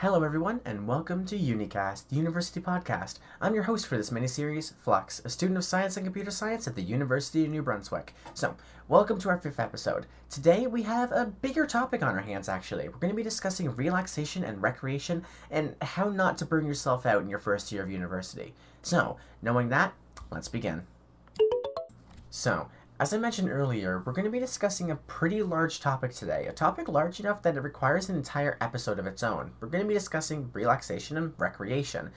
Hello everyone, and welcome to Unicast, the University Podcast. I'm your host for this mini-series, Flux, a student of science and computer science at the University of New Brunswick. So, welcome to our 5th episode. Today we have a bigger topic on our hands actually. We're going to be discussing relaxation and recreation, and how not to burn yourself out in your first year of university. So, knowing that, let's begin. As I mentioned earlier, we're going to be discussing a pretty large topic today, a topic large enough that it requires an entire episode of its own. We're going to be discussing relaxation and recreation.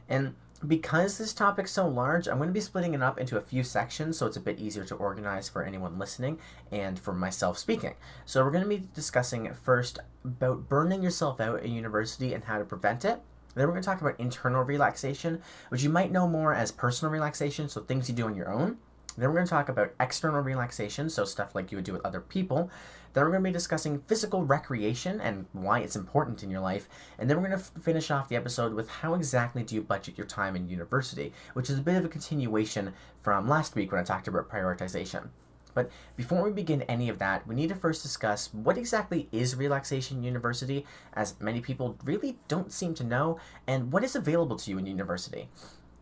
And because this topic's so large, I'm going to be splitting it up into a few sections so it's a bit easier to organize for anyone listening and for myself speaking. So we're going to be discussing first about burning yourself out at university and how to prevent it. Then we're going to talk about internal relaxation, which you might know more as personal relaxation, so things you do on your own. Then we're going to talk about external relaxation, so stuff like you would do with other people. Then we're going to be discussing physical recreation and why it's important in your life. And then we're going to finish off the episode with how exactly do you budget your time in university, which is a bit of a continuation from last week when I talked about prioritization. But before we begin any of that, we need to first discuss what exactly is relaxation in university, as many people really don't seem to know, and what is available to you in university.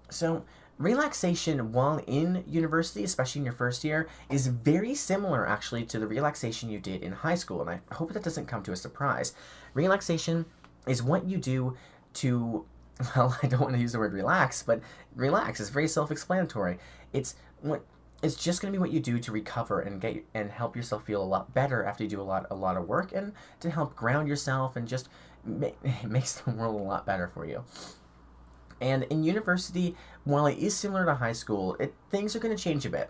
So, relaxation while in university, especially in your first year, is very similar actually to the relaxation you did in high school, and I hope that doesn't come to a surprise. Relaxation is what you do to, well, I don't want to use the word relax, but relax is very self-explanatory. It's just going to be what you do to recover and help yourself feel a lot better after you do a lot of work, and to help ground yourself and just makes the world a lot better for you. And in university, while it is similar to high school, things are going to change a bit.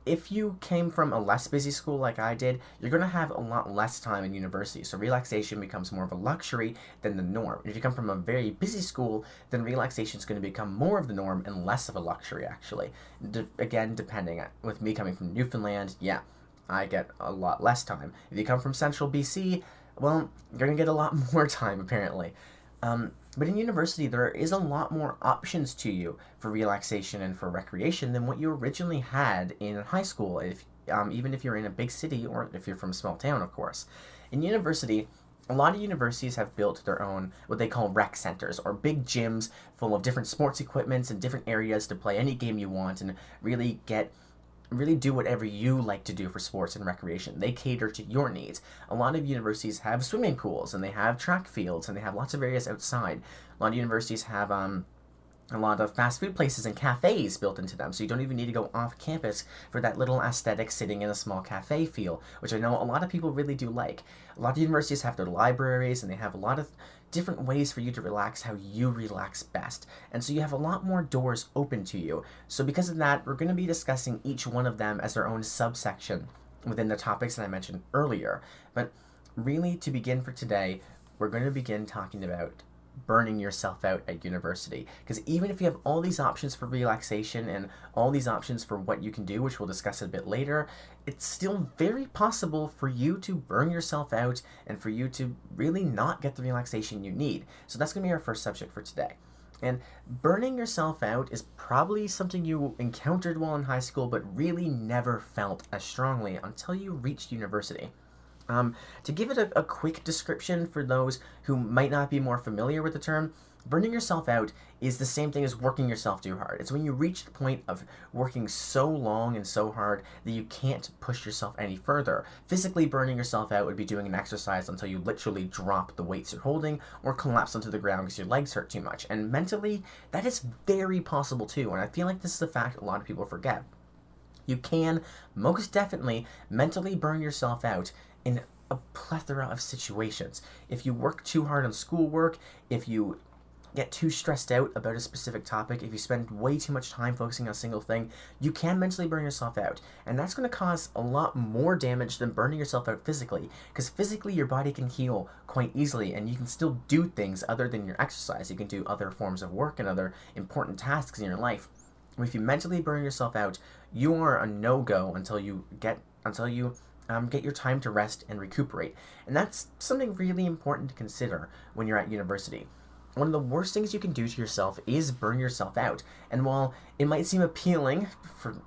If you came from a less busy school like I did, you're going to have a lot less time in university, so relaxation becomes more of a luxury than the norm. If you come from a very busy school, then relaxation is going to become more of the norm and less of a luxury, actually. Again, depending. With me coming from Newfoundland, yeah, I get a lot less time. If you come from central BC, well, you're going to get a lot more time, apparently. But in university, there is a lot more options to you for relaxation and for recreation than what you originally had in high school, even if you're in a big city or if you're from a small town, of course. In university, a lot of universities have built their own, what they call rec centers, or big gyms full of different sports equipments and different areas to play any game you want and really do whatever you like to do for sports and recreation. They cater to your needs. A lot of universities have swimming pools, and they have track fields, and they have lots of areas outside. A lot of universities have a lot of fast food places and cafes built into them, so you don't even need to go off campus for that little aesthetic sitting in a small cafe feel, which I know a lot of people really do like. A lot of universities have their libraries, and they have a lot of different ways for you to relax how you relax best. And so you have a lot more doors open to you. So because of that, we're going to be discussing each one of them as their own subsection within the topics that I mentioned earlier. But really, to begin for today, we're going to begin talking about burning yourself out at university. Because even if you have all these options for relaxation and all these options for what you can do, which we'll discuss a bit later, it's still very possible for you to burn yourself out and for you to really not get the relaxation you need. So that's going to be our first subject for today. And burning yourself out is probably something you encountered while in high school, but really never felt as strongly until you reached university. To give it a quick description for those who might not be more familiar with the term, burning yourself out is the same thing as working yourself too hard. It's when you reach the point of working so long and so hard that you can't push yourself any further. Physically burning yourself out would be doing an exercise until you literally drop the weights you're holding or collapse onto the ground because your legs hurt too much. And mentally, that is very possible too, and I feel like this is a fact a lot of people forget. You can most definitely mentally burn yourself out in a plethora of situations. If you work too hard on schoolwork, if you get too stressed out about a specific topic, if you spend way too much time focusing on a single thing, you can mentally burn yourself out. And that's going to cause a lot more damage than burning yourself out physically, because physically your body can heal quite easily and you can still do things other than your exercise. You can do other forms of work and other important tasks in your life. If you mentally burn yourself out, you are a no-go until you get your time to rest and recuperate. And that's something really important to consider when you're at university. One of the worst things you can do to yourself is burn yourself out. And while it might seem appealing,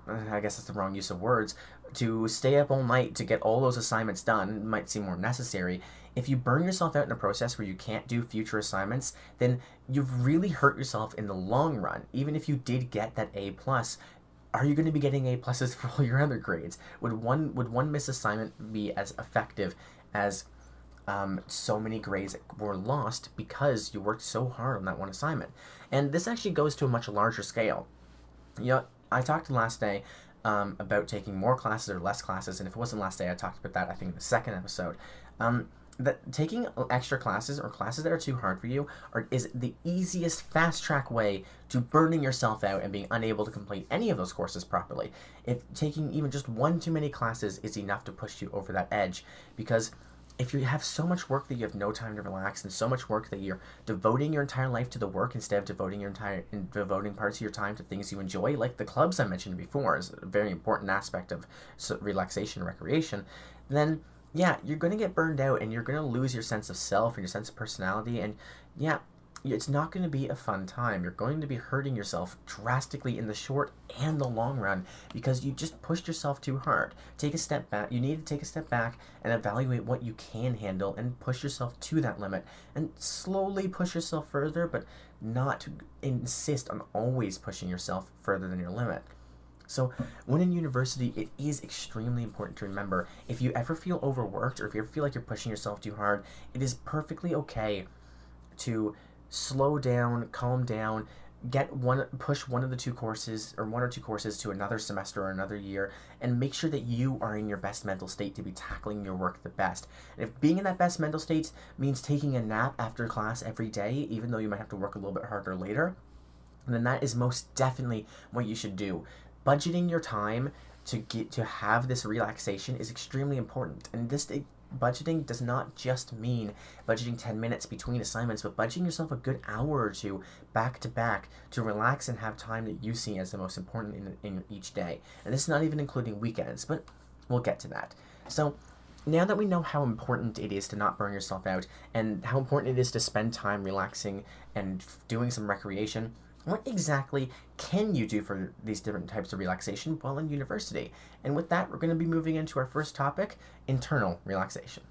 I guess that's the wrong use of words, to stay up all night to get all those assignments done might seem more necessary. If you burn yourself out in a process where you can't do future assignments, then you've really hurt yourself in the long run. Even if you did get that A plus, are you going to be getting A pluses for all your other grades? Would one missed assignment be as effective as so many grades were lost because you worked so hard on that one assignment? And this actually goes to a much larger scale. You know, I talked last day about taking more classes or less classes, and if it wasn't last day, I talked about that, I think, in the second episode. That taking extra classes or classes that are too hard for you is the easiest fast track way to burning yourself out and being unable to complete any of those courses properly. If taking even just one too many classes is enough to push you over that edge, because if you have so much work that you have no time to relax, and so much work that you're devoting your entire life to the work instead of devoting parts of your time to things you enjoy, like the clubs I mentioned before is a very important aspect of relaxation and recreation, then yeah, you're going to get burned out and you're going to lose your sense of self and your sense of personality, and yeah, it's not going to be a fun time. You're going to be hurting yourself drastically in the short and the long run because you just pushed yourself too hard. Take a step back. You need to take a step back and evaluate what you can handle and push yourself to that limit and slowly push yourself further, but not to insist on always pushing yourself further than your limit. So when in university, it is extremely important to remember, if you ever feel overworked or if you ever feel like you're pushing yourself too hard, it is perfectly okay to slow down, calm down, push one of the two courses or one or two courses to another semester or another year, and make sure that you are in your best mental state to be tackling your work the best. And if being in that best mental state means taking a nap after class every day, even though you might have to work a little bit harder later, then that is most definitely what you should do. Budgeting your time to have this relaxation is extremely important, and budgeting does not just mean budgeting 10 minutes between assignments, but budgeting yourself a good hour or two back to back to relax and have time that you see as the most important in each day. And this is not even including weekends, but we'll get to that. So now that we know how important it is to not burn yourself out and how important it is to spend time relaxing and doing some recreation, what exactly can you do for these different types of relaxation while in university? And with that, we're going to be moving into our first topic, internal relaxation.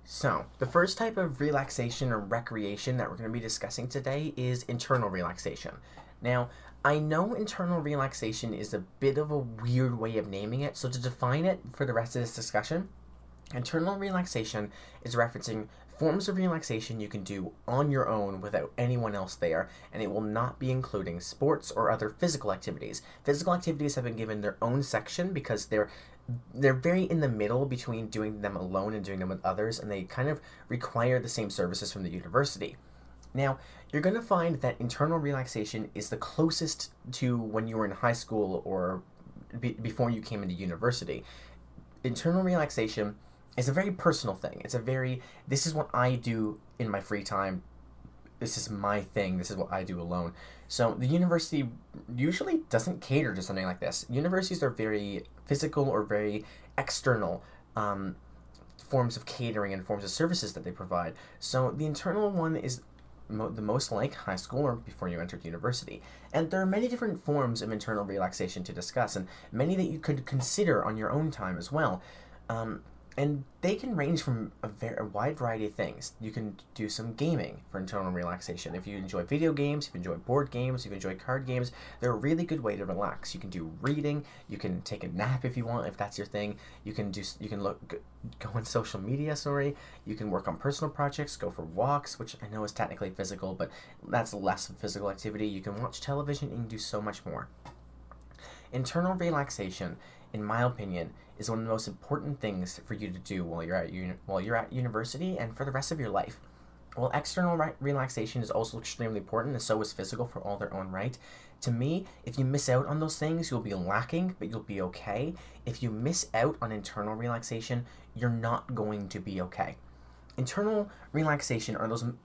So, the first type of relaxation or recreation that we're going to be discussing today is internal relaxation. Now, I know internal relaxation is a bit of a weird way of naming it, so to define it for the rest of this discussion, internal relaxation is referencing forms of relaxation you can do on your own without anyone else there, and it will not be including sports or other physical activities. Physical activities have been given their own section because they're very in the middle between doing them alone and doing them with others, and they kind of require the same services from the university. Now, you're going to find that internal relaxation is the closest to when you were in high school or before you came into university. Internal relaxation is a very personal thing. This is what I do in my free time. This is my thing. This is what I do alone. So the university usually doesn't cater to something like this. Universities are very physical or very external forms of catering and forms of services that they provide. So the internal one is the most like high school or before you entered university. And there are many different forms of internal relaxation to discuss, and many that you could consider on your own time as well. And they can range from a wide variety of things. You can do some gaming for internal relaxation. If you enjoy video games, if you enjoy board games, if you enjoy card games, they're a really good way to relax. You can do reading. You can take a nap if you want, if that's your thing. You can go on social media. You can work on personal projects. Go for walks, which I know is technically physical, but that's less of physical activity. You can watch television and do so much more. Internal relaxation, in my opinion, is one of the most important things for you to do while you're at university and for the rest of your life. While external relaxation is also extremely important, and so is physical for all their own right, to me, if you miss out on those things, you'll be lacking, but you'll be okay. If you miss out on internal relaxation, you're not going to be okay. Internal relaxation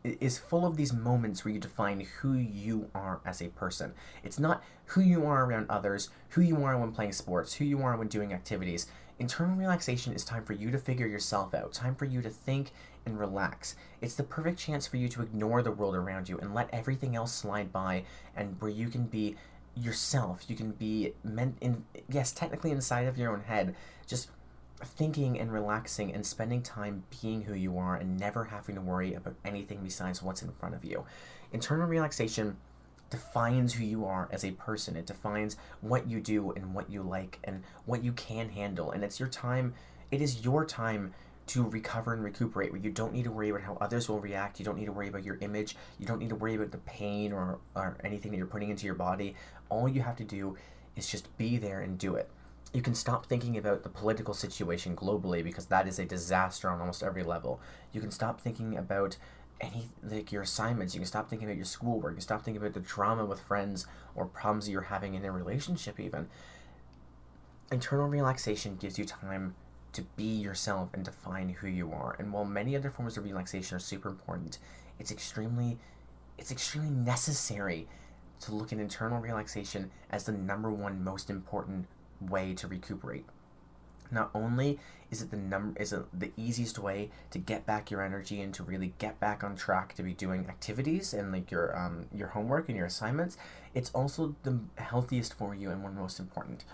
is full of these moments where you define who you are as a person. It's not who you are around others, who you are when playing sports, who you are when doing activities. Internal relaxation is time for you to figure yourself out, time for you to think and relax. It's the perfect chance for you to ignore the world around you and let everything else slide by, and where you can be yourself. You can be yes, technically inside of your own head, just thinking and relaxing and spending time being who you are and never having to worry about anything besides what's in front of you. Internal relaxation defines who you are as a person. It defines what you do and what you like and what you can handle. And it's your time, it is your time to recover and recuperate, where you don't need to worry about how others will react. You don't need to worry about your image. You don't need to worry about the pain or anything that you're putting into your body. All you have to do is just be there and do it. You can stop thinking about the political situation globally, because that is a disaster on almost every level. You can stop thinking about your assignments. You can stop thinking about your schoolwork. You can stop thinking about the drama with friends or problems that you're having in a relationship even. Internal relaxation gives you time to be yourself and define who you are. And while many other forms of relaxation are super important, it's extremely necessary to look at internal relaxation as the number one most important way to recuperate. Not only is it the easiest way to get back your energy and to really get back on track to be doing activities and like your homework and your assignments, it's also the healthiest for you and one of the most important.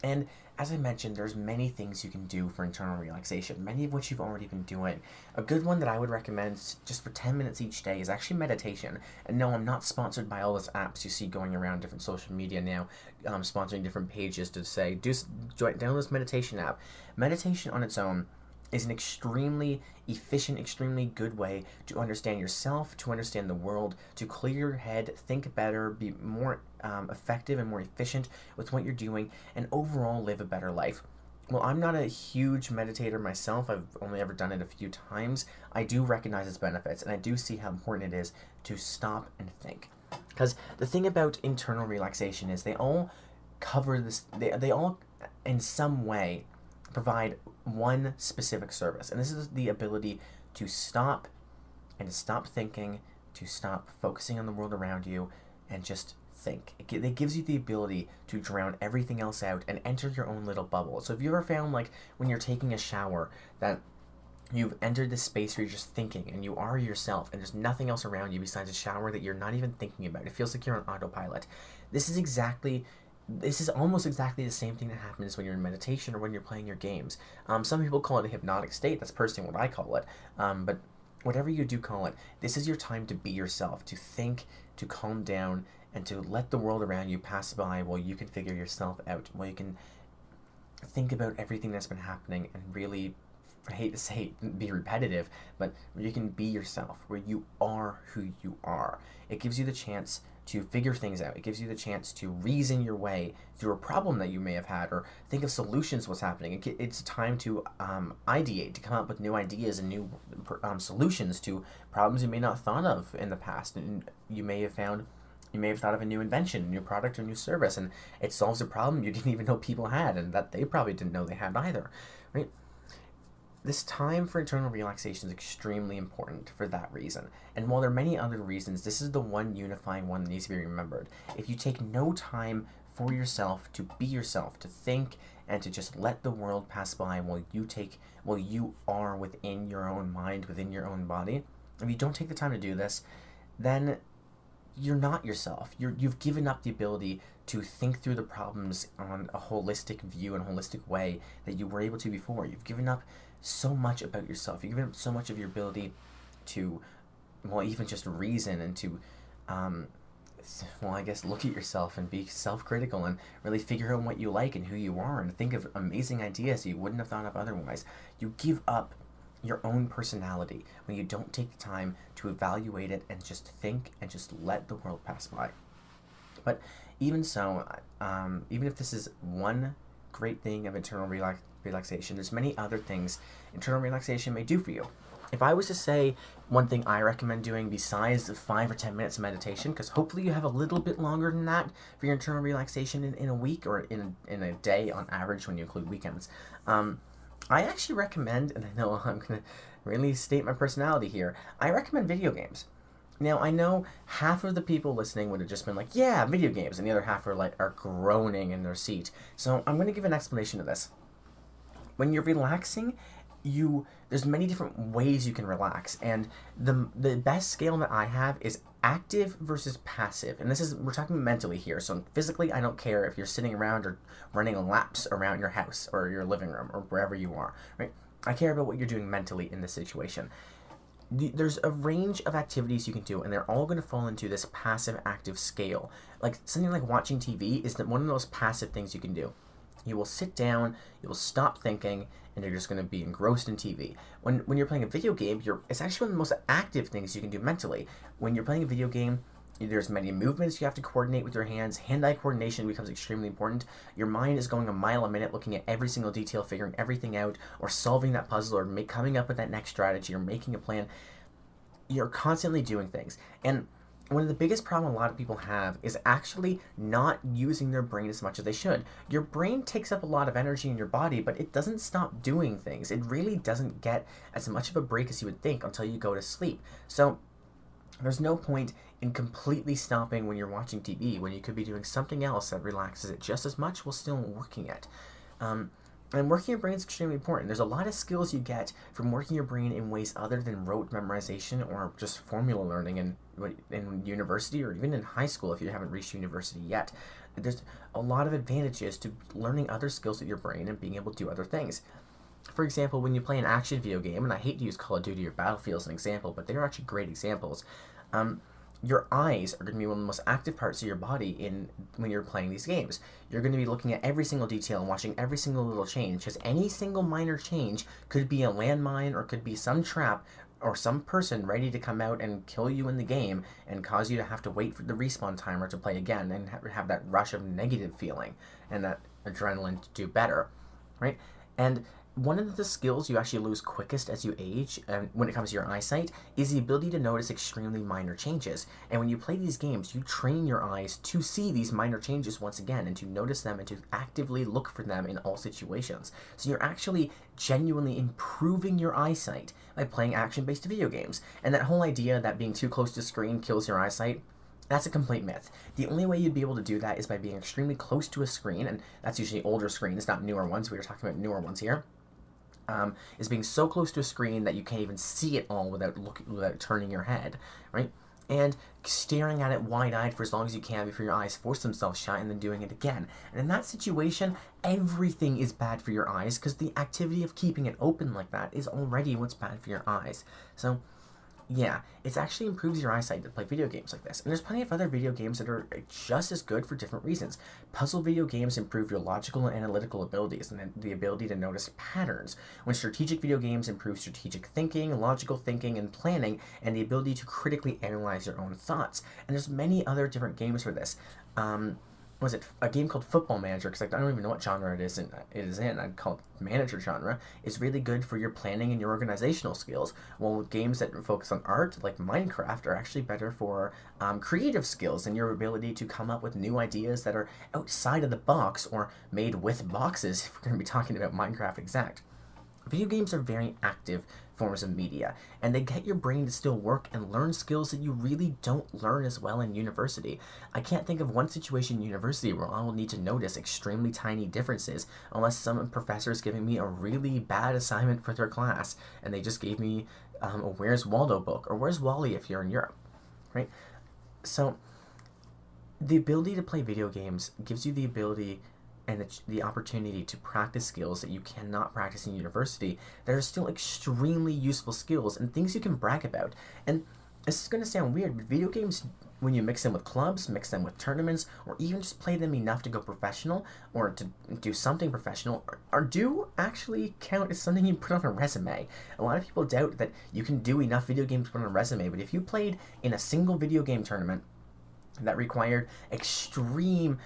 And as I mentioned, there's many things you can do for internal relaxation, many of which you've already been doing. A good one that I would recommend just for 10 minutes each day is actually meditation. And no, I'm not sponsored by all those apps you see going around different social media now, sponsoring different pages to say, download this meditation app. Meditation on its own is an extremely efficient, extremely good way to understand yourself, to understand the world, to clear your head, think better, be more effective and more efficient with what you're doing, and overall live a better life. Well, I'm not a huge meditator myself. I've only ever done it a few times. I do recognize its benefits, and I do see how important it is to stop and think. Because the thing about internal relaxation is they all cover this, they all in some way provide one specific service, and this is the ability to stop and to stop thinking, to stop focusing on the world around you, and just think. It gives you the ability to drown everything else out and enter your own little bubble. So have you ever found, like, when you're taking a shower, that you've entered this space where you're just thinking and you are yourself and there's nothing else around you besides a shower that you're not even thinking about? It feels like you're on autopilot. This is almost exactly the same thing that happens when you're in meditation or when you're playing your games. Some people call it a hypnotic state. That's personally what I call it. But whatever you do call it, this is your time to be yourself, to think, to calm down, and to let the world around you pass by while you can figure yourself out, while you can think about everything that's been happening and really, I hate to say it, be repetitive, but where you can be yourself, where you are who you are. It gives you the chance to figure things out. It gives you the chance to reason your way through a problem that you may have had, or think of solutions to what's happening. It's time to ideate, to come up with new ideas and new solutions to problems you may not have thought of in the past. And you may have thought of a new invention, a new product, or new service, and it solves a problem you didn't even know people had, and that they probably didn't know they had either, right? This time for internal relaxation is extremely important for that reason. And while there are many other reasons, this is the one unifying one that needs to be remembered. If you take no time for yourself, to be yourself, to think, and to just let the world pass by while you are within your own mind, within your own body, if you don't take the time to do this, then you're not yourself. You've given up the ability to think through the problems on a holistic view and holistic way that you were able to before. You've given up so much about yourself. You've given up so much of your ability to, well, even just reason and to, I guess, look at yourself and be self-critical and really figure out what you like and who you are and think of amazing ideas you wouldn't have thought of otherwise. You give up your own personality when you don't take the time to evaluate it and just think and just let the world pass by. But even so, even if this is one great thing of internal relaxation, there's many other things internal relaxation may do for you. If I was to say one thing I recommend doing besides 5 or 10 minutes of meditation, because hopefully you have a little bit longer than that for your internal relaxation in a week or in a day on average when you include weekends, I actually recommend, and I know I'm going to really state my personality here, I recommend video games. Now, I know half of the people listening would have just been like, yeah, video games, and the other half are groaning in their seat. So I'm going to give an explanation of this. When you're relaxing, there's many different ways you can relax, and the best scale that I have is active versus passive. And we're talking mentally here. So physically, I don't care if you're sitting around or running laps around your house or your living room or wherever you are, right? I care about what you're doing mentally in this situation. There's a range of activities you can do, and they're all going to fall into this passive active scale. Like something like watching TV is one of those passive things you can do. You will sit down, you will stop thinking, and you're just going to be engrossed in TV. When you're playing a video game, it's actually one of the most active things you can do mentally. When you're playing a video game, there's many movements you have to coordinate with your hands. Hand-eye coordination becomes extremely important. Your mind is going a mile a minute, looking at every single detail, figuring everything out, or solving that puzzle, or coming up with that next strategy, or making a plan. You're constantly doing things. And one of the biggest problems a lot of people have is actually not using their brain as much as they should. Your brain takes up a lot of energy in your body, but it doesn't stop doing things. It really doesn't get as much of a break as you would think until you go to sleep. So there's no point in completely stopping when you're watching TV, when you could be doing something else that relaxes it just as much while still working it. And working your brain is extremely important. There's a lot of skills you get from working your brain in ways other than rote memorization or just formula learning in university or even in high school if you haven't reached university yet. There's a lot of advantages to learning other skills with your brain and being able to do other things. For example, when you play an action video game, and I hate to use Call of Duty or Battlefield as an example, but they're actually great examples. Your eyes are going to be one of the most active parts of your body when you're playing these games. You're going to be looking at every single detail and watching every single little change, because any single minor change could be a landmine or could be some trap or some person ready to come out and kill you in the game and cause you to have to wait for the respawn timer to play again and have that rush of negative feeling and that adrenaline to do better, right? And one of the skills you actually lose quickest as you age, when it comes to your eyesight, is the ability to notice extremely minor changes. And when you play these games, you train your eyes to see these minor changes once again and to notice them and to actively look for them in all situations. So you're actually genuinely improving your eyesight by playing action-based video games. And that whole idea that being too close to screen kills your eyesight, that's a complete myth. The only way you'd be able to do that is by being extremely close to a screen, and that's usually older screens, not newer ones. We were talking about newer ones here. Is being so close to a screen that you can't even see it all without turning your head, right? And staring at it wide-eyed for as long as you can before your eyes force themselves shut, and then doing it again. And in that situation, everything is bad for your eyes because the activity of keeping it open like that is already what's bad for your eyes. So yeah, it actually improves your eyesight to play video games like this. And there's plenty of other video games that are just as good for different reasons. Puzzle video games improve your logical and analytical abilities and the ability to notice patterns. When strategic video games improve strategic thinking, logical thinking, and planning, and the ability to critically analyze your own thoughts. And there's many other different games for this. Was it a game called Football Manager? Because I don't even know what genre it is in. I'd call it manager genre. Is really good for your planning and your organizational skills. While games that focus on art, like Minecraft, are actually better for creative skills and your ability to come up with new ideas that are outside of the box or made with boxes. If we're going to be talking about Minecraft exact. Video games are very active forms of media, and they get your brain to still work and learn skills that you really don't learn as well in university. I can't think of one situation in university where I will need to notice extremely tiny differences unless some professor is giving me a really bad assignment for their class, and they just gave me a Where's Waldo book, or Where's Wally if you're in Europe, right? So the ability to play video games gives you the ability and the opportunity to practice skills that you cannot practice in university that are still extremely useful skills and things you can brag about. And this is going to sound weird, but video games, when you mix them with clubs, mix them with tournaments, or even just play them enough to go professional or to do something professional, or do actually count as something you put on a resume. A lot of people doubt that you can do enough video games to put on a resume, but if you played in a single video game tournament that required extreme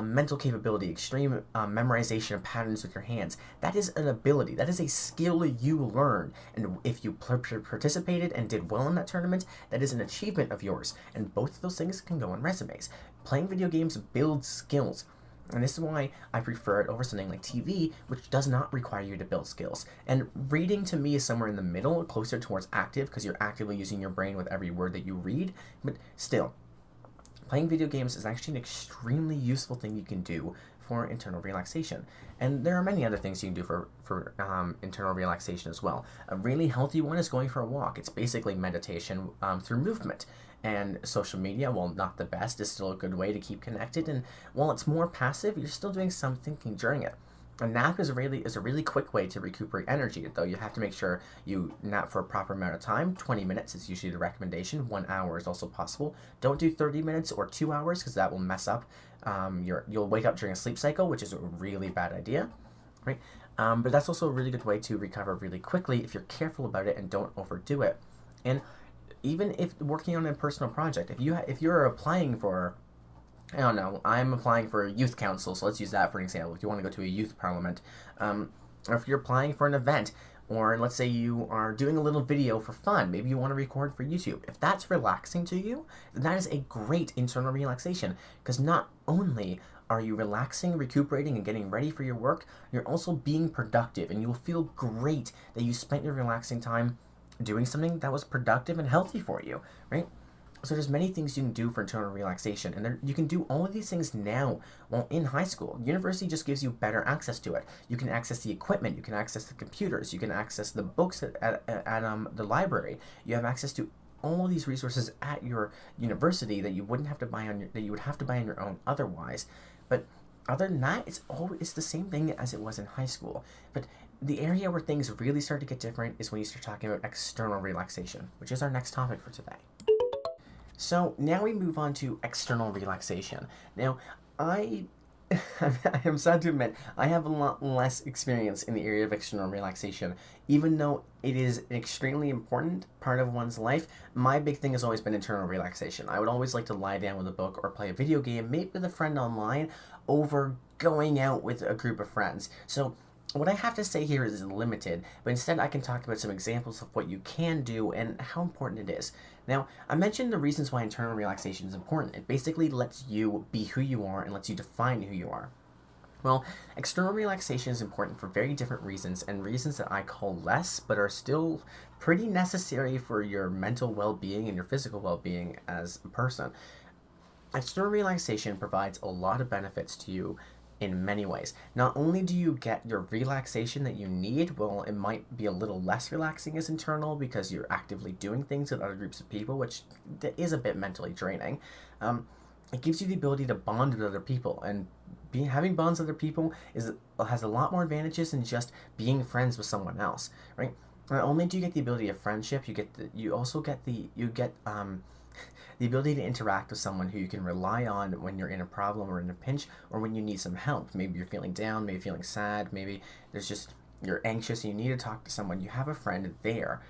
mental capability, extreme memorization of patterns with your hands, that is an ability. That is a skill you learn. And if you participated and did well in that tournament, that is an achievement of yours. And both of those things can go on resumes. Playing video games builds skills. And this is why I prefer it over something like TV, which does not require you to build skills. And reading to me is somewhere in the middle, closer towards active, because you're actively using your brain with every word that you read. But still, playing video games is actually an extremely useful thing you can do for internal relaxation. And there are many other things you can do for internal relaxation as well. A really healthy one is going for a walk. It's basically meditation through movement. And social media, while not the best, is still a good way to keep connected. And while it's more passive, you're still doing some thinking during it. A nap is a really quick way to recuperate energy, though you have to make sure you nap for a proper amount of time. 20 minutes is usually the recommendation. 1 hour is also possible. Don't do 30 minutes or 2 hours because that will mess up. You'll wake up during a sleep cycle, which is a really bad idea, right? But that's also a really good way to recover really quickly if you're careful about it and don't overdo it. And even if working on a personal project, if you're applying for, I don't know, I'm applying for a youth council, so let's use that for an example. If you want to go to a youth parliament, or if you're applying for an event, or let's say you are doing a little video for fun, maybe you want to record for YouTube. If that's relaxing to you, then that is a great internal relaxation, because not only are you relaxing, recuperating, and getting ready for your work, you're also being productive, and you'll feel great that you spent your relaxing time doing something that was productive and healthy for you, right? So there's many things you can do for internal relaxation, and you can do all of these things now while in high school. University just gives you better access to it. You can access the equipment, you can access the computers, you can access the books at the library. You have access to all of these resources at your university that you wouldn't have to buy that you would have to buy on your own otherwise. But other than that, it's the same thing as it was in high school. But the area where things really start to get different is when you start talking about external relaxation, which is our next topic for today. So now we move on to external relaxation. Now, I am sad to admit, I have a lot less experience in the area of external relaxation. Even though it is an extremely important part of one's life, my big thing has always been internal relaxation. I would always like to lie down with a book or play a video game, maybe with a friend online, over going out with a group of friends. So what I have to say here is limited, but instead I can talk about some examples of what you can do and how important it is. Now, I mentioned the reasons why internal relaxation is important. It basically lets you be who you are and lets you define who you are. Well, external relaxation is important for very different reasons, and reasons that I call less, but are still pretty necessary for your mental well-being and your physical well-being as a person. External relaxation provides a lot of benefits to you in many ways. Not only do you get your relaxation that you need, well, it might be a little less relaxing as internal because you're actively doing things with other groups of people, which is a bit mentally draining. It gives you the ability to bond with other people, and having bonds with other people has a lot more advantages than just being friends with someone else, right? Not only do you get the ability of friendship, you also get the ability to interact with someone who you can rely on when you're in a problem or in a pinch, or when you need some help. Maybe you're feeling down, maybe feeling sad, maybe you're anxious and you need to talk to someone. You have a friend there.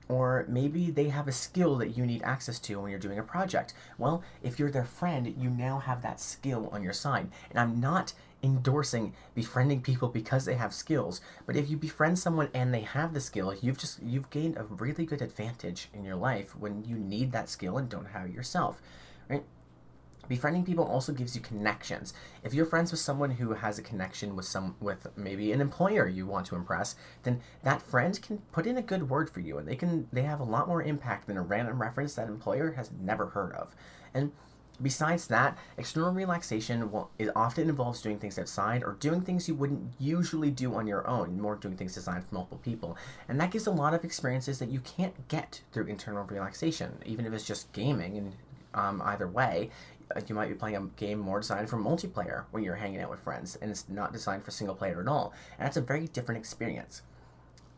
Or maybe they have a skill that you need access to when you're doing a project. Well, if you're their friend, you now have that skill on your side. And I'm not endorsing befriending people because they have skills, but if you befriend someone and they have the skill, you've gained a really good advantage in your life when you need that skill and don't have it yourself, right? Befriending people also gives you connections. If you're friends with someone who has a connection with maybe an employer you want to impress, then that friend can put in a good word for you, and they have a lot more impact than a random reference that employer has never heard of. And besides that, external relaxation it often involves doing things outside or doing things you wouldn't usually do on your own, more doing things designed for multiple people. And that gives a lot of experiences that you can't get through internal relaxation, even if it's just gaming. And either way, you might be playing a game more designed for multiplayer when you're hanging out with friends, and it's not designed for single player at all. And that's a very different experience.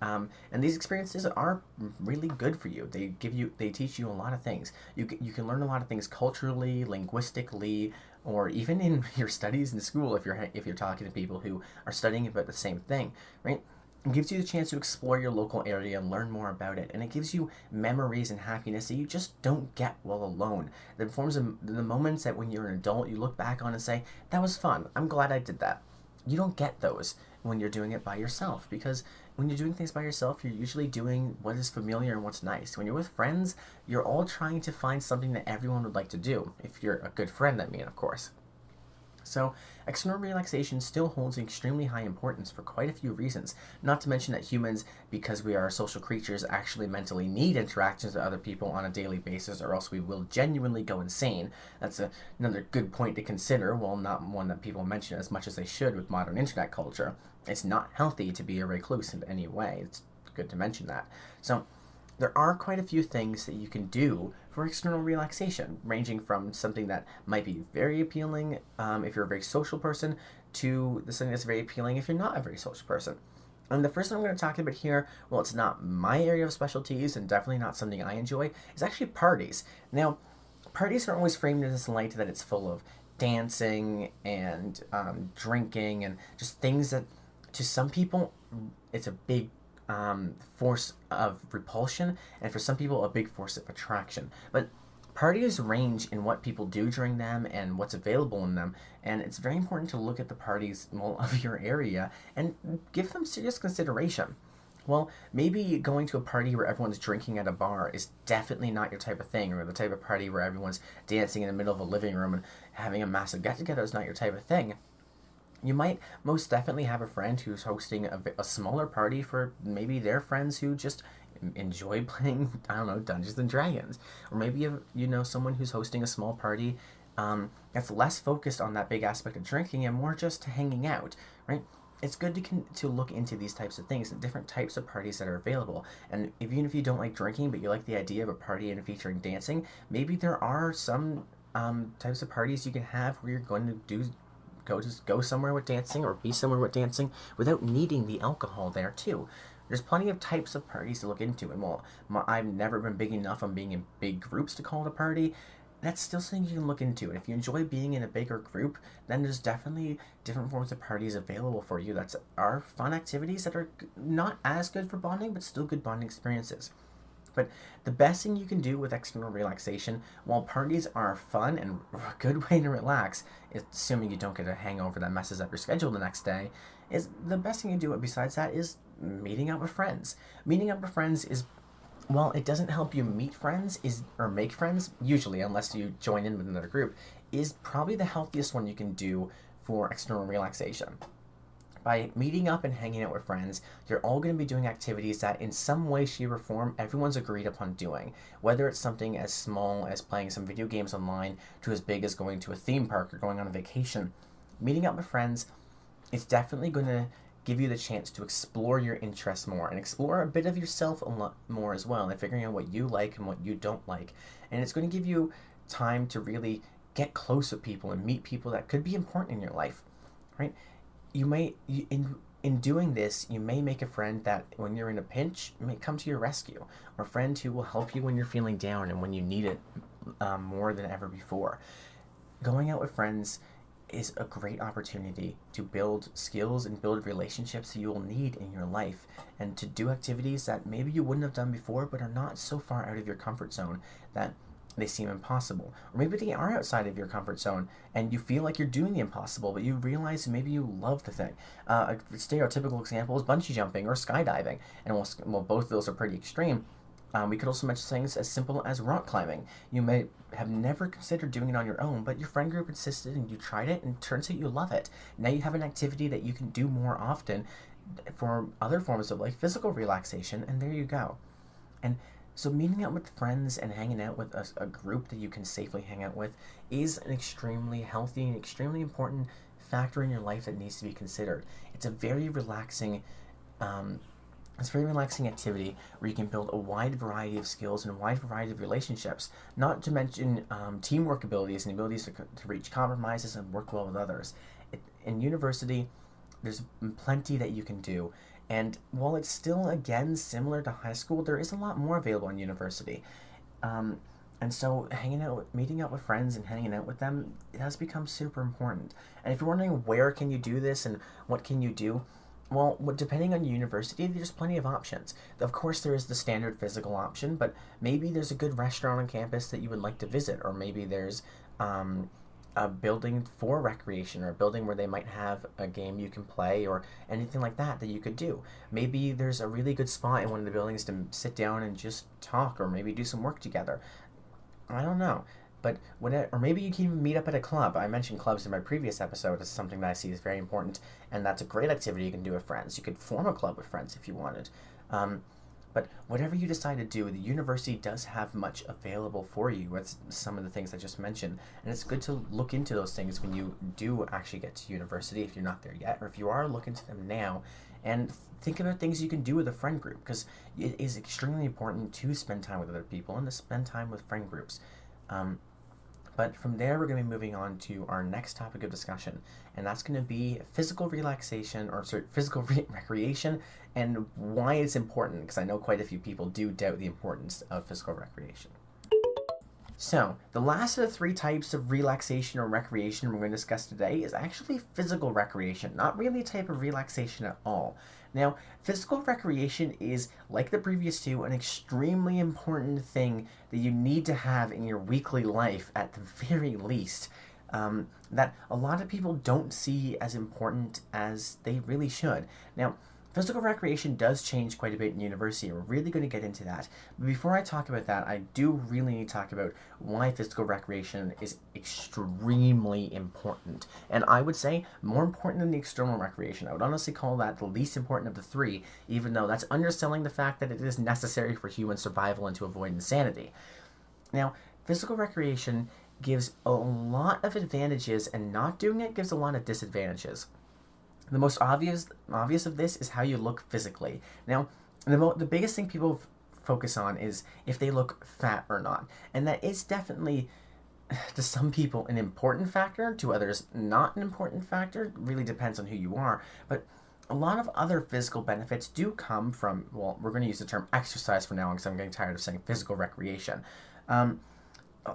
And these experiences are really good for you. They teach you a lot of things. You can learn a lot of things culturally, linguistically, or even in your studies in school if you're talking to people who are studying about the same thing, right? It gives you the chance to explore your local area and learn more about it, and it gives you memories and happiness that you just don't get while alone. It forms the moments that when you're an adult you look back on and say, that was fun, I'm glad I did that. You don't get those when you're doing it by yourself, because when you're doing things by yourself, you're usually doing what is familiar and what's nice. When you're with friends, you're all trying to find something that everyone would like to do. If you're a good friend, I mean, of course. So, external relaxation still holds extremely high importance for quite a few reasons. Not to mention that humans, because we are social creatures, actually mentally need interactions with other people on a daily basis, or else we will genuinely go insane. That's another good point to consider, while not one that people mention as much as they should with modern internet culture. It's not healthy to be a recluse in any way. It's good to mention that. So, there are quite a few things that you can do for external relaxation, ranging from something that might be very appealing if you're a very social person to something that's very appealing if you're not a very social person. And the first one I'm going to talk about here, well, it's not my area of specialties and definitely not something I enjoy, is actually parties. Now, parties are always framed in this light that it's full of dancing and drinking and just things that to some people it's a big force of repulsion, and for some people, a big force of attraction. But parties range in what people do during them and what's available in them, and it's very important to look at the parties of your area and give them serious consideration. Well, maybe going to a party where everyone's drinking at a bar is definitely not your type of thing, or the type of party where everyone's dancing in the middle of a living room and having a massive get together is not your type of thing. You might most definitely have a friend who's hosting a smaller party for maybe their friends who just enjoy playing, I don't know, Dungeons and Dragons. Or maybe you know someone who's hosting a small party that's less focused on that big aspect of drinking and more just hanging out, right? It's good to look into these types of things, the different types of parties that are available. And even if you don't like drinking, but you like the idea of a party and featuring dancing, maybe there are some types of parties you can have where you're going to go somewhere with dancing or be somewhere with dancing without needing the alcohol there too. There's plenty of types of parties to look into, and while I've never been big enough on being in big groups to call it a party, that's still something you can look into. And if you enjoy being in a bigger group, then there's definitely different forms of parties available for you that are fun activities that are not as good for bonding, but still good bonding experiences. But the best thing you can do with external relaxation, while parties are fun and a good way to relax, assuming you don't get a hangover that messes up your schedule the next day, is the best thing you do besides that is meeting up with friends. Meeting up with friends is, well, it doesn't help you meet friends or make friends, usually, unless you join in with another group, is probably the healthiest one you can do for external relaxation. By meeting up and hanging out with friends, you're all going to be doing activities that in some way, shape, or form everyone's agreed upon doing. Whether it's something as small as playing some video games online to as big as going to a theme park or going on a vacation. Meeting up with friends, it's definitely going to give you the chance to explore your interests more and explore a bit of yourself a lot more as well and figuring out what you like and what you don't like. And it's going to give you time to really get close with people and meet people that could be important in your life, right? In doing this, you may make a friend that when you're in a pinch may come to your rescue, or a friend who will help you when you're feeling down and when you need it more than ever before. Going out with friends is a great opportunity to build skills and build relationships you will need in your life, and to do activities that maybe you wouldn't have done before but are not so far out of your comfort zone that they seem impossible. Or maybe they are outside of your comfort zone and you feel like you're doing the impossible, but you realize maybe you love the thing. A stereotypical example is bungee jumping or skydiving. And while both of those are pretty extreme, we could also mention things as simple as rock climbing. You may have never considered doing it on your own, but your friend group insisted and you tried it, and it turns out you love it. Now you have an activity that you can do more often for other forms of like physical relaxation, and there you go. And so meeting out with friends and hanging out with a group that you can safely hang out with is an extremely healthy and extremely important factor in your life that needs to be considered. It's a very relaxing activity where you can build a wide variety of skills and a wide variety of relationships, not to mention teamwork abilities and abilities to reach compromises and work well with others. In university, there's plenty that you can do. And while it's still, again, similar to high school, there is a lot more available in university. And so meeting up with friends and hanging out with them, it has become super important. And if you're wondering where can you do this and what can you do, well, depending on your university, there's plenty of options. Of course, there is the standard physical option, but maybe there's a good restaurant on campus that you would like to visit, or maybe there's a building for recreation, or a building where they might have a game you can play or anything like that you could do. Maybe there's a really good spot in one of the buildings to sit down and just talk, or maybe do some work together. I don't know. But or maybe you can even meet up at a club. I mentioned clubs in my previous episode as something that I see is very important, and that's a great activity you can do with friends. You could form a club with friends if you wanted. But whatever you decide to do, the university does have much available for you with some of the things I just mentioned. And it's good to look into those things when you do actually get to university, if you're not there yet, or if you are, look into them now. And think about things you can do with a friend group, because it is extremely important to spend time with other people and to spend time with friend groups. But from there, we're going to be moving on to our next topic of discussion, and that's going to be physical relaxation, physical recreation, and why it's important, because I know quite a few people do doubt the importance of physical recreation. So, the last of the three types of relaxation or recreation we're going to discuss today is actually physical recreation, not really a type of relaxation at all. Now, physical recreation is, like the previous two, an extremely important thing that you need to have in your weekly life at the very least, that a lot of people don't see as important as they really should. Now, physical recreation does change quite a bit in university, and we're really going to get into that. But before I talk about that, I do really need to talk about why physical recreation is extremely important. And I would say more important than the external recreation. I would honestly call that the least important of the three, even though that's underselling the fact that it is necessary for human survival and to avoid insanity. Now, physical recreation gives a lot of advantages, and not doing it gives a lot of disadvantages. The most obvious of this is how you look physically. Now, the biggest thing people focus on is if they look fat or not. And that is definitely, to some people, an important factor. To others, not an important factor. It really depends on who you are. But a lot of other physical benefits do come from, well, we're going to use the term exercise for now because I'm getting tired of saying physical recreation.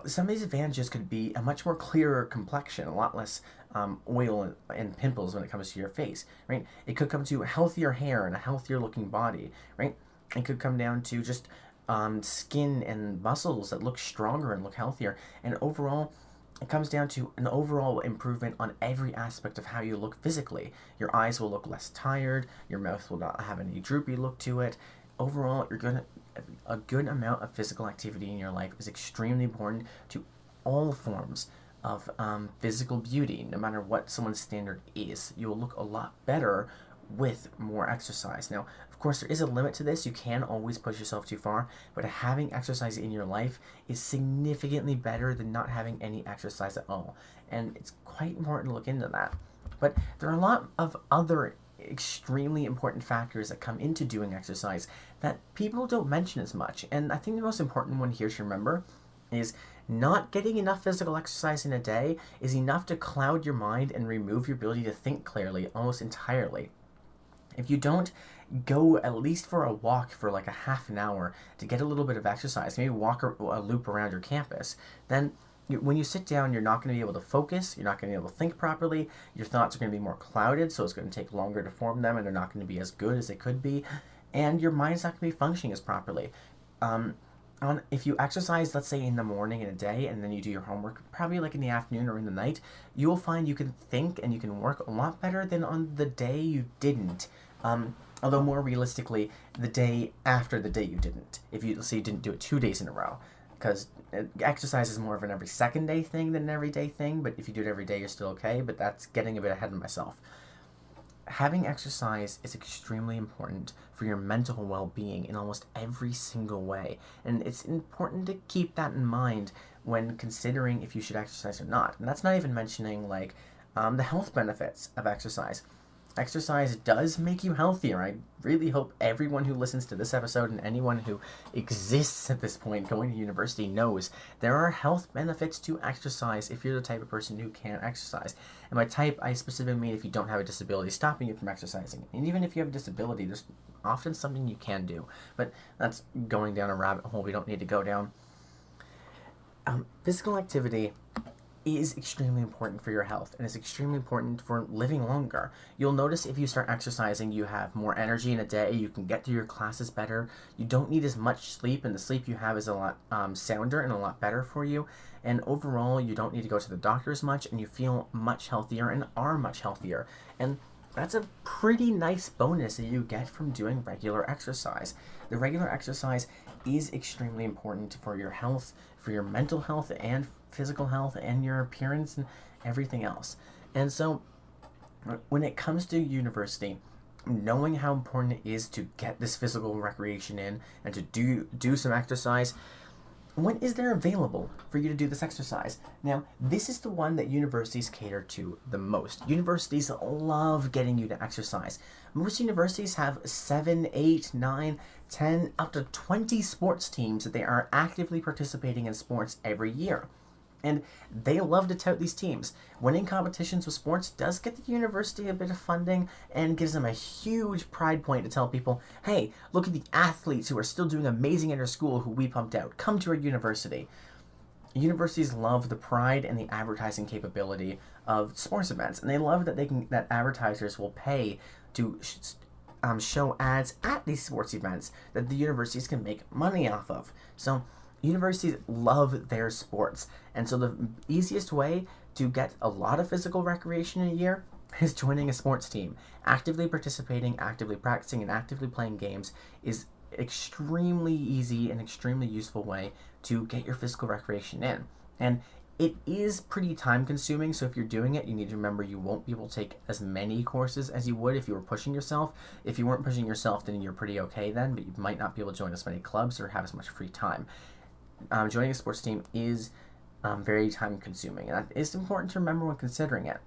Some of these advantages could be a much more clearer complexion, a lot less oil and pimples when it comes to your face, right? It could come to healthier hair and a healthier looking body, right? It could come down to just skin and muscles that look stronger and look healthier. And overall, it comes down to an overall improvement on every aspect of how you look physically. Your eyes will look less tired, your mouth will not have any droopy look to it. Overall, a good amount of physical activity in your life is extremely important to all forms of physical beauty, no matter what someone's standard is. You will look a lot better with more exercise. Now, of course, there is a limit to this. You can always push yourself too far, but having exercise in your life is significantly better than not having any exercise at all. And it's quite important to look into that. But there are a lot of other extremely important factors that come into doing exercise that people don't mention as much. And I think the most important one here to remember is not getting enough physical exercise in a day is enough to cloud your mind and remove your ability to think clearly almost entirely. If you don't go at least for a walk for like a half an hour to get a little bit of exercise, maybe walk a loop around your campus, then when you sit down, you're not going to be able to focus, you're not going to be able to think properly, your thoughts are going to be more clouded, so it's going to take longer to form them, and they're not going to be as good as they could be, and your mind's not going to be functioning as properly. If you exercise, let's say in the morning in a day, and then you do your homework, probably like in the afternoon or in the night, you will find you can think and you can work a lot better than on the day you didn't. Although more realistically, the day after the day you didn't. If you, let's say you didn't do it 2 days in a row. Because exercise is more of an every second day thing than an everyday thing, but if you do it every day, you're still okay, but that's getting a bit ahead of myself. Having exercise is extremely important for your mental well-being in almost every single way, and it's important to keep that in mind when considering if you should exercise or not. And that's not even mentioning like the health benefits of exercise. Exercise does make you healthier. I really hope everyone who listens to this episode and anyone who exists at this point going to university knows there are health benefits to exercise if you're the type of person who can't exercise. And by type, I specifically mean if you don't have a disability stopping you from exercising. And even if you have a disability, there's often something you can do. But that's going down a rabbit hole we don't need to go down. Physical activity is extremely important for your health, and it's extremely important for living longer. You'll notice if you start exercising, you have more energy in a day, you can get through your classes better, you don't need as much sleep, and the sleep you have is a lot sounder and a lot better for you, and overall you don't need to go to the doctor as much, and you feel much healthier and are much healthier. And that's a pretty nice bonus that you get from doing regular exercise. The regular exercise is extremely important for your health, for your mental health and physical health and your appearance and everything else. And so when it comes to university, knowing how important it is to get this physical recreation in and to do some exercise, when is there available for you to do this exercise? Now, this is the one that universities cater to the most. Universities love getting you to exercise. Most universities have 7, 8, 9, 10, up to 20 sports teams that they are actively participating in sports every year. And they love to tout these teams. Winning competitions with sports does get the university a bit of funding and gives them a huge pride point to tell people, hey, look at the athletes who are still doing amazing at our school who we pumped out. Come to our university. Universities love the pride and the advertising capability of sports events, and they love that that advertisers will pay to show ads at these sports events that the universities can make money off of. So universities love their sports, and so the easiest way to get a lot of physical recreation in a year is joining a sports team. Actively participating, actively practicing, and actively playing games is extremely easy and extremely useful way to get your physical recreation in. And it is pretty time consuming, so if you're doing it, you need to remember you won't be able to take as many courses as you would if you were pushing yourself. If you weren't pushing yourself, then you're pretty okay then, but you might not be able to join as many clubs or have as much free time. Joining a sports team is very time consuming, and it's important to remember when considering it.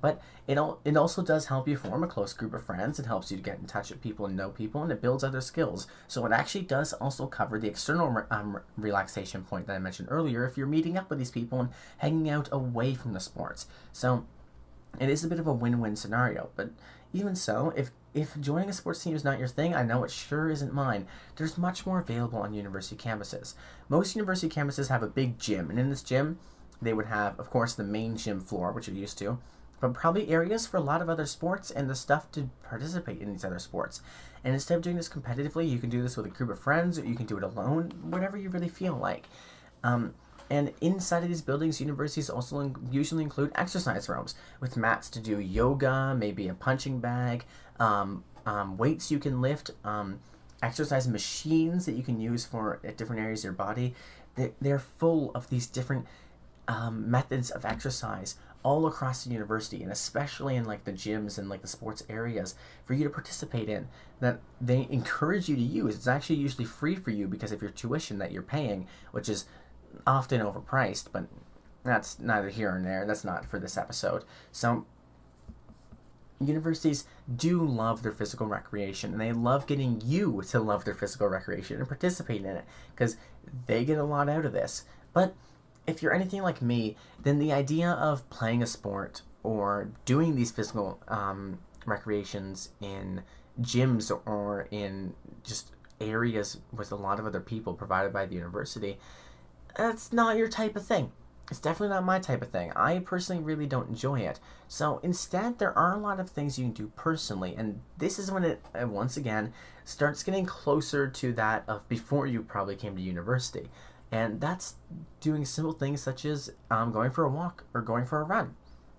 But it also does help you form a close group of friends. It helps you to get in touch with people and know people, and it builds other skills. So it actually does also cover the external relaxation point that I mentioned earlier if you're meeting up with these people and hanging out away from the sports. So it is a bit of a win-win scenario. But even so, if joining a sports team is not your thing, I know it sure isn't mine. There's much more available on university campuses. Most university campuses have a big gym, and in this gym, they would have, of course, the main gym floor, which you're used to, but probably areas for a lot of other sports and the stuff to participate in these other sports. And instead of doing this competitively, you can do this with a group of friends, or you can do it alone, whatever you really feel like. And inside of these buildings, universities also usually include exercise rooms with mats to do yoga, maybe a punching bag, weights you can lift, exercise machines that you can use for different areas of your body. They're full of these different methods of exercise all across the university, and especially in like the gyms and like the sports areas for you to participate in that they encourage you to use. It's actually usually free for you because of your tuition that you're paying, which is often overpriced, but that's neither here nor there. That's not for this episode. So universities do love their physical recreation, and they love getting you to love their physical recreation and participate in it because they get a lot out of this. But if you're anything like me, then the idea of playing a sport or doing these physical recreations in gyms or in just areas with a lot of other people provided by the university, that's not your type of thing. It's definitely not my type of thing. I personally really don't enjoy it. So instead, there are a lot of things you can do personally, and this is when it, once again, starts getting closer to that of before you probably came to university. And that's doing simple things such as going for a walk or going for a run,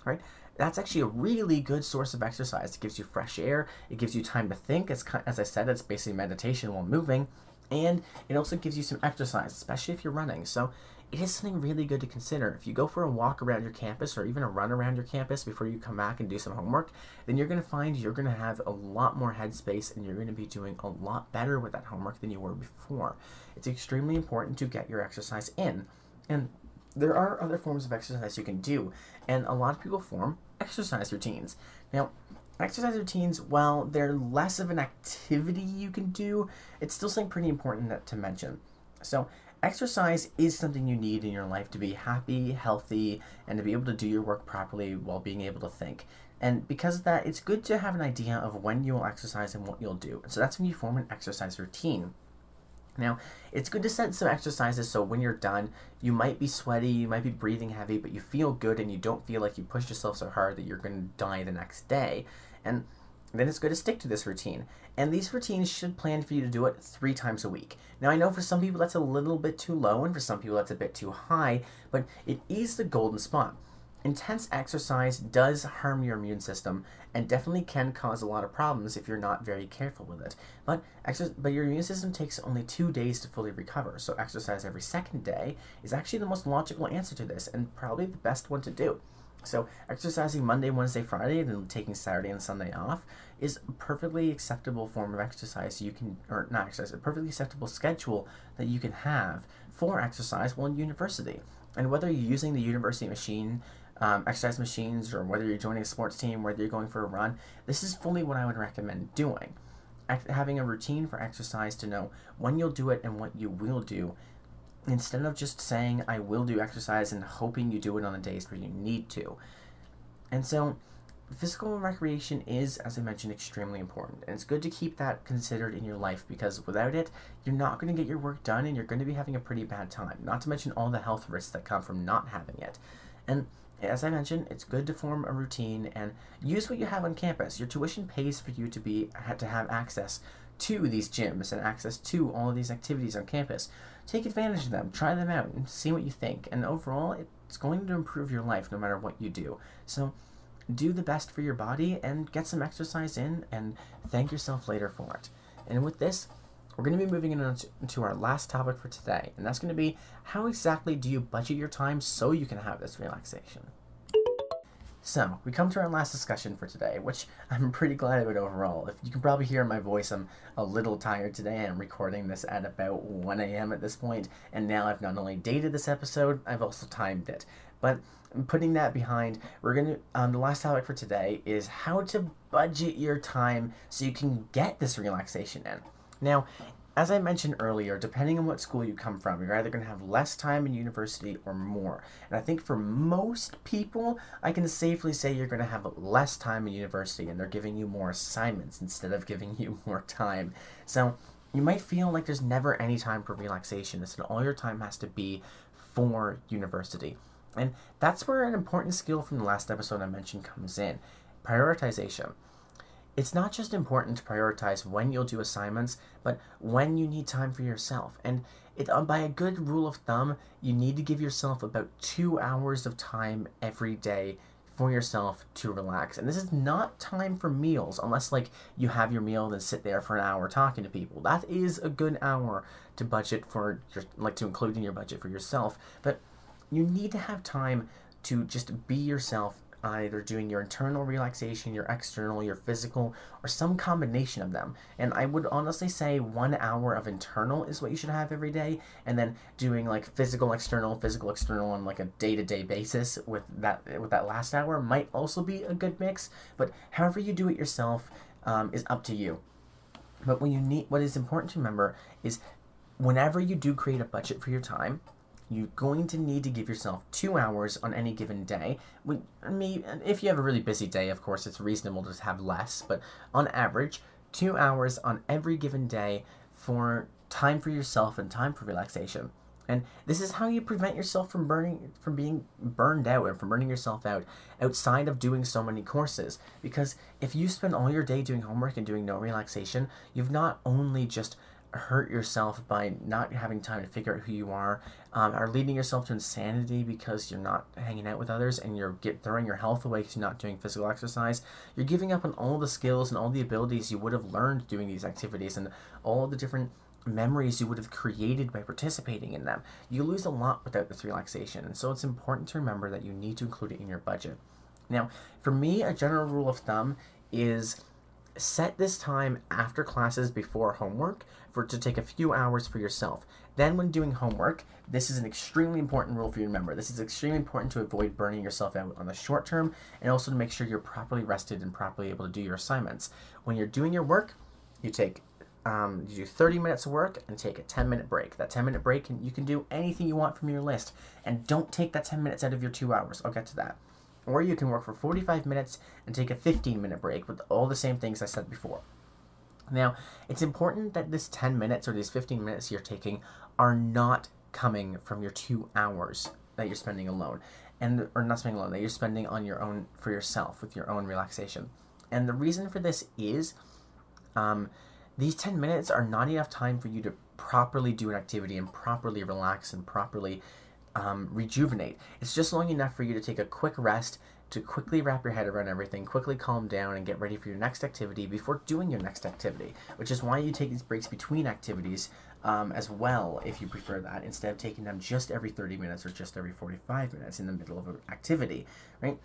right? That's actually a really good source of exercise. It gives you fresh air. It gives you time to think. As I said, it's basically meditation while moving. And it also gives you some exercise, especially if you're running. So it is something really good to consider. If you go for a walk around your campus or even a run around your campus before you come back and do some homework, then you're going to find you're going to have a lot more headspace and you're going to be doing a lot better with that homework than you were before. It's extremely important to get your exercise in. And there are other forms of exercise you can do, and a lot of people form exercise routines. Now, exercise routines, while they're less of an activity you can do, it's still something pretty important to mention. So exercise is something you need in your life to be happy, healthy, and to be able to do your work properly while being able to think. And because of that, it's good to have an idea of when you will exercise and what you'll do. And so that's when you form an exercise routine. Now, it's good to set some exercises so when you're done, you might be sweaty, you might be breathing heavy, but you feel good and you don't feel like you pushed yourself so hard that you're going to die the next day. And then it's good to stick to this routine. And these routines should plan for you to do it 3 times a week. Now, I know for some people that's a little bit too low, and for some people that's a bit too high, but it is the golden spot. intense exercise does harm your immune system and definitely can cause a lot of problems if you're not very careful with it. But your immune system takes only 2 days to fully recover, so exercise every second day is actually the most logical answer to this and probably the best one to do. So exercising Monday, Wednesday, Friday, and then taking Saturday and Sunday off is a perfectly acceptable form of exercise or not exercise, a perfectly acceptable schedule that you can have for exercise while in university. And whether you're using the university machine, exercise machines, or whether you're joining a sports team, whether you're going for a run, this is fully what I would recommend doing. Having a routine for exercise to know when you'll do it and what you will do, instead of just saying I will do exercise and hoping you do it on the days where you need to. And so physical recreation is, as I mentioned, extremely important, and it's good to keep that considered in your life, because without it, you're not going to get your work done and you're going to be having a pretty bad time, not to mention all the health risks that come from not having it. And as I mentioned, it's good to form a routine and use what you have on campus. Your tuition pays for you to have access to these gyms and access to all of these activities on campus. Take advantage of them, try them out, and see what you think. And overall, it's going to improve your life no matter what you do. So do the best for your body and get some exercise in and thank yourself later for it. And with this, we're going to be moving into our last topic for today, and that's going to be how exactly do you budget your time so you can have this relaxation. So, we come to our last discussion for today, which I'm pretty glad about overall. If you can probably hear in my voice, I'm a little tired today. I'm recording this at about 1 a.m. at this point, and now I've not only dated this episode, I've also timed it. But putting that behind, we're going to, the last topic for today is how to budget your time so you can get this relaxation in. Now, as I mentioned earlier, depending on what school you come from, you're either going to have less time in university or more. And I think for most people, I can safely say you're going to have less time in university, and they're giving you more assignments instead of giving you more time. So you might feel like there's never any time for relaxation, and all your time has to be for university. And that's where an important skill from the last episode I mentioned comes in: prioritization. It's not just important to prioritize when you'll do assignments, but when you need time for yourself. And by a good rule of thumb, you need to give yourself about 2 hours of time every day for yourself to relax. And this is not time for meals, unless you have your meal and sit there for an hour talking to people. That is a good hour to budget for to include in your budget for yourself. But you need to have time to just be yourself, either doing your internal relaxation, your external, your physical, or some combination of them. And I would honestly say 1 hour of internal is what you should have every day, and then doing physical external on a day-to-day basis with that last hour might also be a good mix. But however you do it yourself is up to you. But what is important to remember is whenever you do create a budget for your time, you're going to need to give yourself 2 hours on any given day. If you have a really busy day, of course, it's reasonable to have less, but on average, 2 hours on every given day for time for yourself and time for relaxation. And this is how you prevent yourself from being burned out and from burning yourself out outside of doing so many courses. Because if you spend all your day doing homework and doing no relaxation, you've not only just hurt yourself by not having time to figure out who you are leading yourself to insanity because you're not hanging out with others, and you're throwing your health away because you're not doing physical exercise. You're giving up on all the skills and all the abilities you would have learned doing these activities, and all the different memories you would have created by participating in them. You lose a lot without this relaxation, and so it's important to remember that you need to include it in your budget. Now, for me, a general rule of thumb is set this time after classes before homework to take a few hours for yourself. Then when doing homework, this is an extremely important rule for you to remember. This is extremely important to avoid burning yourself out on the short term, and also to make sure you're properly rested and properly able to do your assignments. When you're doing your work, you do 30 minutes of work and take a 10-minute break. That 10-minute break, and you can do anything you want from your list. And don't take that 10 minutes out of your 2 hours. I'll get to that. Or you can work for 45 minutes and take a 15-minute break with all the same things I said before. Now, it's important that this 10 minutes or these 15 minutes you're taking are not coming from your 2 hours that you're spending alone. Or not spending alone, that you're spending on your own, for yourself, with your own relaxation. And the reason for this is these 10 minutes are not enough time for you to properly do an activity and properly relax and properly rejuvenate. It's just long enough for you to take a quick rest, to quickly wrap your head around everything, quickly calm down, and get ready for your next activity before doing your next activity, which is why you take these breaks between activities as well, if you prefer that, instead of taking them just every 30 minutes or just every 45 minutes in the middle of an activity, right?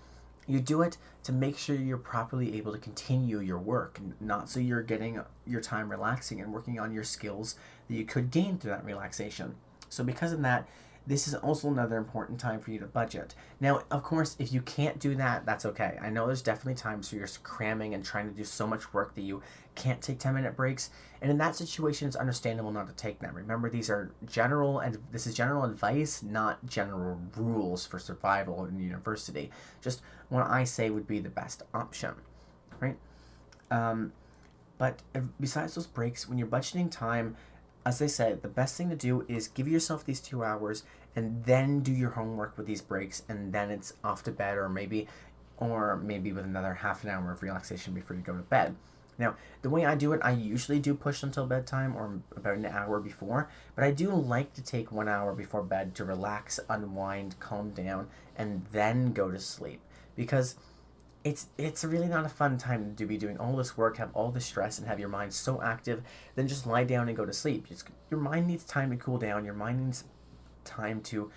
You do it to make sure you're properly able to continue your work, not so you're getting your time relaxing and working on your skills that you could gain through that relaxation. So because of that, this is also another important time for you to budget. Now, of course, if you can't do that, that's okay. I know there's definitely times where you're cramming and trying to do so much work that you can't take 10-minute breaks. And in that situation, it's understandable not to take them. Remember, this is general advice, not general rules for survival in university. Just what I say would be the best option, right? But besides those breaks, when you're budgeting time, as I said, the best thing to do is give yourself these 2 hours and then do your homework with these breaks, and then it's off to bed, or maybe with another half an hour of relaxation before you go to bed. Now, the way I do it, I usually do push until bedtime or about an hour before, but I do like to take 1 hour before bed to relax, unwind, calm down, and then go to sleep, because it's really not a fun time to be doing all this work, have all this stress, and have your mind so active, then just lie down and go to sleep. Your mind needs time to cool down. Your mind needs time to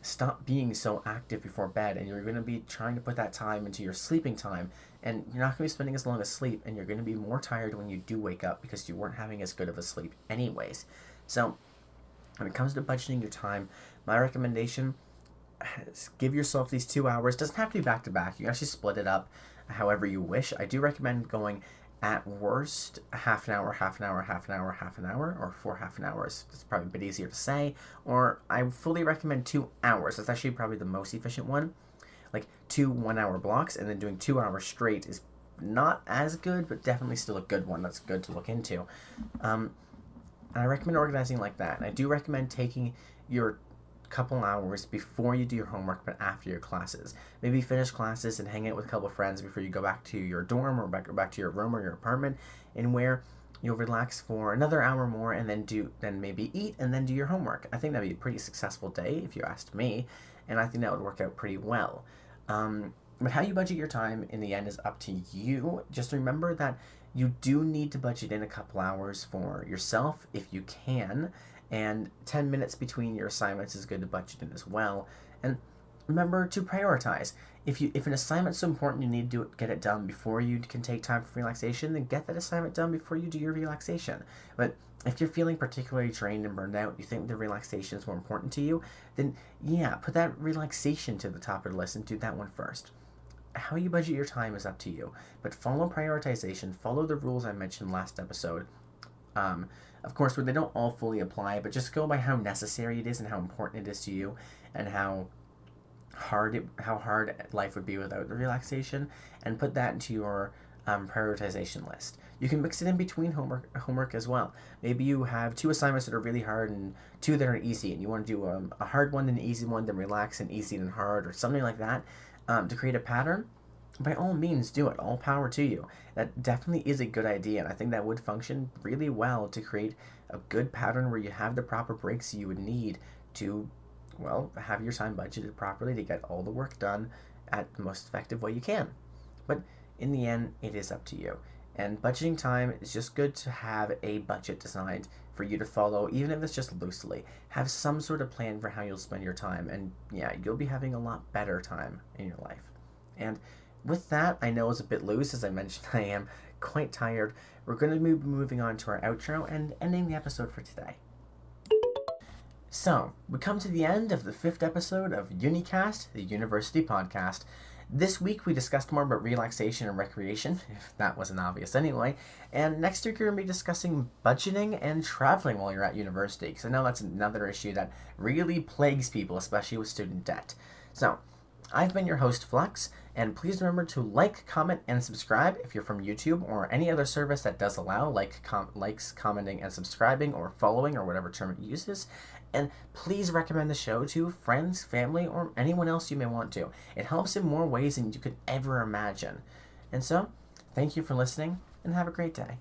stop being so active before bed, and you're going to be trying to put that time into your sleeping time, and you're not going to be spending as long asleep, and you're going to be more tired when you do wake up because you weren't having as good of a sleep anyways. So when it comes to budgeting your time, my recommendation, give yourself these 2 hours. Doesn't have to be back to back. You can actually split it up however you wish. I do recommend going at worst half an hour, half an hour, half an hour, half an hour, or 4 half an hours. It's probably a bit easier to say. Or I fully recommend 2 hours. That's actually probably the most efficient one. Like 2 1-hour blocks, and then doing 2 hours straight is not as good, but definitely still a good one. That's good to look into. I recommend organizing like that. And I do recommend taking your couple hours before you do your homework, but after your classes. Maybe finish classes and hang out with a couple of friends before you go back to your dorm or back to your room or your apartment, and where you'll relax for another hour more, and then maybe eat and then do your homework. I think that'd be a pretty successful day if you asked me, and I think that would work out pretty well. But how you budget your time in the end is up to you. Just remember that you do need to budget in a couple hours for yourself if you can, and 10 minutes between your assignments is good to budget in as well. And remember to prioritize. If an assignment's so important you need to get it done before you can take time for relaxation, then get that assignment done before you do your relaxation. But if you're feeling particularly drained and burned out, you think the relaxation is more important to you, then yeah, put that relaxation to the top of the list and do that one first. How you budget your time is up to you, but follow prioritization, follow the rules I mentioned last episode. Of course, they don't all fully apply, but just go by how necessary it is and how important it is to you, and how hard life would be without the relaxation, and put that into your prioritization list. You can mix it in between homework as well. Maybe you have 2 assignments that are really hard and 2 that are easy, and you want to do a hard one, then an easy one, then relax, and easy and hard, or something like that, to create a pattern. By all means, do it. All power to you. That definitely is a good idea, and I think that would function really well to create a good pattern where you have the proper breaks you would need to, well, have your time budgeted properly to get all the work done at the most effective way you can. But in the end, it is up to you. And budgeting time is just good to have a budget designed for you to follow, even if it's just loosely. Have some sort of plan for how you'll spend your time, and yeah, you'll be having a lot better time in your life. And with that, I know it's a bit loose. As I mentioned, I am quite tired. We're going to be moving on to our outro and ending the episode for today. So, we come to the end of the 5th episode of Unicast, the University Podcast. This week we discussed more about relaxation and recreation, if that wasn't obvious anyway, and next week we're going to be discussing budgeting and traveling while you're at university, because I know that's another issue that really plagues people, especially with student debt. So, I've been your host, Flux, and please remember to like, comment, and subscribe if you're from YouTube or any other service that does allow likes, commenting, and subscribing, or following, or whatever term it uses. And please recommend the show to friends, family, or anyone else you may want to. It helps in more ways than you could ever imagine. And so, thank you for listening, and have a great day.